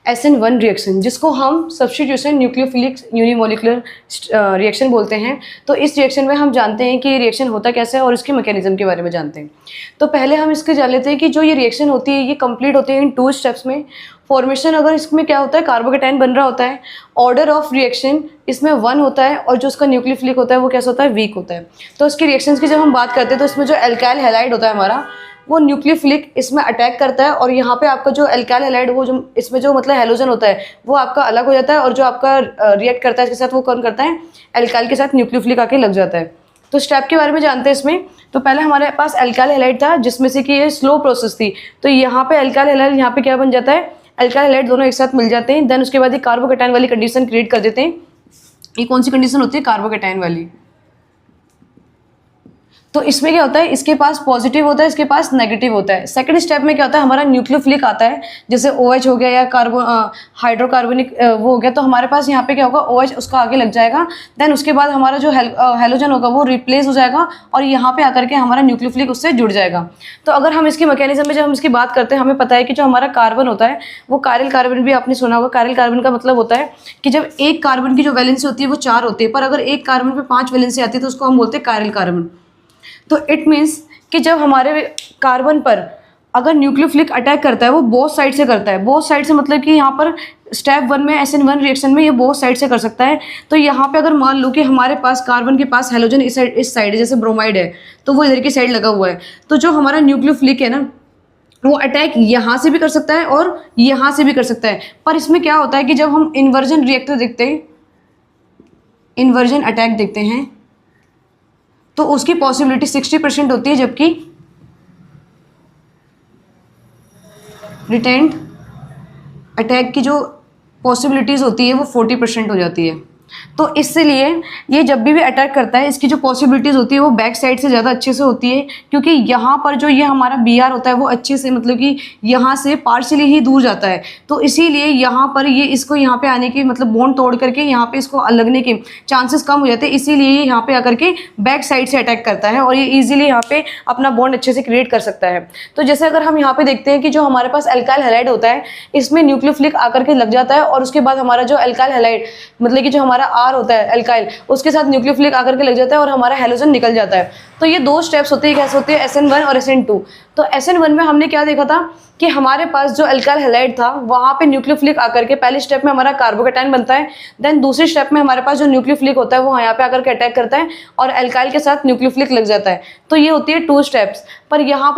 SN1 reaction, जिसको हम substitution nucleophilic unimolecular reaction बोलते हैं। तो इस रिएक्शन में हम जानते हैं कि ये रिएक्शन होता कैसे है और इसके मैकेनिज्म के बारे में जानते हैं। तो पहले हम इसके जान लेते हैं कि जो ये रिएक्शन होती है ये कंप्लीट होती है इन 2 स्टेप्स में। फॉर्मेशन, अगर इसमें क्या होता है, कार्बोकेटाइन बन रहा होता है। ऑर्डर ऑफ रिएक्शन इसमें 1 होता है और जो उसका न्यूक्लियोफिलिक होता है वो कैसा होता है, वीक होता है। तो इसकी रिएक्शंस की जब हम बात करते हैं तो इसमें जो एल्काइल हैलाइड होता है हमारा, वो न्यूक्लियोफिलिक इसमें अटैक करता है और यहाँ पे आपका जो एल्काइल हैलाइड, वो जो इसमें जो मतलब हैलोजन होता है वो आपका अलग हो जाता है और जो आपका रिएक्ट करता है इसके साथ वो कौन करता है, एल्काइल के साथ न्यूक्लियोफिलिक आके लग जाता है। तो स्टेप के बारे में जानते हैं इसमें। तो पहले हमारे पास एल्काइल हैलाइड था जिसमें से कि ये स्लो प्रोसेस थी। तो यहाँ पे एल्काइल हैलाइड, यहाँ पे क्या बन जाता है, एल्काइल हैलाइड दोनों एक साथ मिल जाते हैं। देन उसके बाद ये कार्बोकेटाइन वाली कंडीशन क्रिएट कर देते हैं। ये कौन सी कंडीशन होती है, कार्बोकेटाइन वाली। तो इसमें क्या होता है, इसके पास पॉजिटिव होता है, इसके पास नेगेटिव होता है। सेकंड स्टेप में क्या होता है, हमारा न्यूक्लियोफिलिक आता है, जैसे OH हो गया या हाइड्रोकार्बोनिक वो हो गया। तो हमारे पास यहाँ पे क्या होगा, OH उसका आगे लग जाएगा। देन उसके बाद हमारा जो हैलोजन होगा वो रिप्लेस हो जाएगा और यहाँ पे आकर के हमारा न्यूक्लियोफिलिक उससे जुड़ जाएगा। तो अगर हम इसके मैकेनिज्म में जब हम इसकी बात करते हैं, हमें पता है कि जो हमारा कार्बन होता है वो कायरल कार्बन, भी आपने सुना होगा। कायरल कार्बन का मतलब होता है कि जब एक कार्बन की जो वैलेंसी होती है वो 4 होती है, पर अगर एक कार्बन पे 5 वैलेंसी आती है तो उसको हम बोलते हैं कायरल कार्बन। तो इट मीन्स कि जब हमारे कार्बन पर अगर न्यूक्लियोफिलिक अटैक करता है वो बोथ साइड से करता है। बोथ साइड से मतलब कि यहाँ पर स्टेप 1 में SN1 रिएक्शन में ये बोथ साइड से कर सकता है। तो यहाँ पे अगर मान लो कि हमारे पास कार्बन के पास हैलोजन इस साइड है, जैसे ब्रोमाइड है तो वो इधर की साइड लगा हुआ है, तो जो हमारा न्यूक्लियोफिलिक है ना वो अटैक यहाँ से भी कर सकता है और यहाँ से भी कर सकता है। पर इसमें क्या होता है कि जब हम इन्वर्जन रिएक्टर देखते हैं, इन्वर्जन अटैक देखते हैं, तो उसकी पॉसिबिलिटी 60% होती है, जबकि रिटेंट अटैक की जो पॉसिबिलिटीज़ होती है वो 40% हो जाती है। तो इसलिए ये जब भी अटैक करता है इसकी जो पॉसिबिलिटीज़ होती है वो बैक साइड से ज़्यादा अच्छे से होती है, क्योंकि यहाँ पर जो ये हमारा BR होता है वो अच्छे से मतलब कि यहाँ से पार्शियली ही दूर जाता है। तो इसीलिए यहाँ पर ये इसको यहाँ पे आने की मतलब बॉन्ड तोड़ करके यहाँ पे इसको लगने के चांसेस कम हो जाते हैं, इसीलिए ये यहाँ पे आकर के बैक साइड से अटैक करता है और ये ईजिली यहाँ पे अपना बॉन्ड अच्छे से क्रिएट कर सकता है। तो जैसे अगर हम यहाँ पे देखते हैं कि जो हमारे पास एल्काइल हैलाइड होता है इसमें न्यूक्लियोफिलिक आकर के लग जाता है और उसके बाद हमारा जो एल्काइल हैलाइड मतलब कि जो हमारा R होता है एल्काइल, उसके साथ न्यूक्लियोफिलिक आकर के लग जाता है और हमारा हैलोजन निकल जाता है। तो ये 2 स्टेप्स होते हैं, कैसे होते हैं, SN1 और SN2। तो SN1 में हमने क्या देखा था कि हमारे पास जो एल्काइल हैलाइड था वहाँ पे न्यूक्लियोफिलिक आकर के पहले स्टेप में हमारा कार्बोकेटाइन बनता है। देन दूसरे स्टेप में हमारे पास जो न्यूक्लियोफिलिक होता है वो यहाँ पे आकर के अटैक करता है और एल्काइल के साथ न्यूक्लियोफिलिक लग जाता है। तो ये होती है 2 स्टेप्स। पर यहाँ पर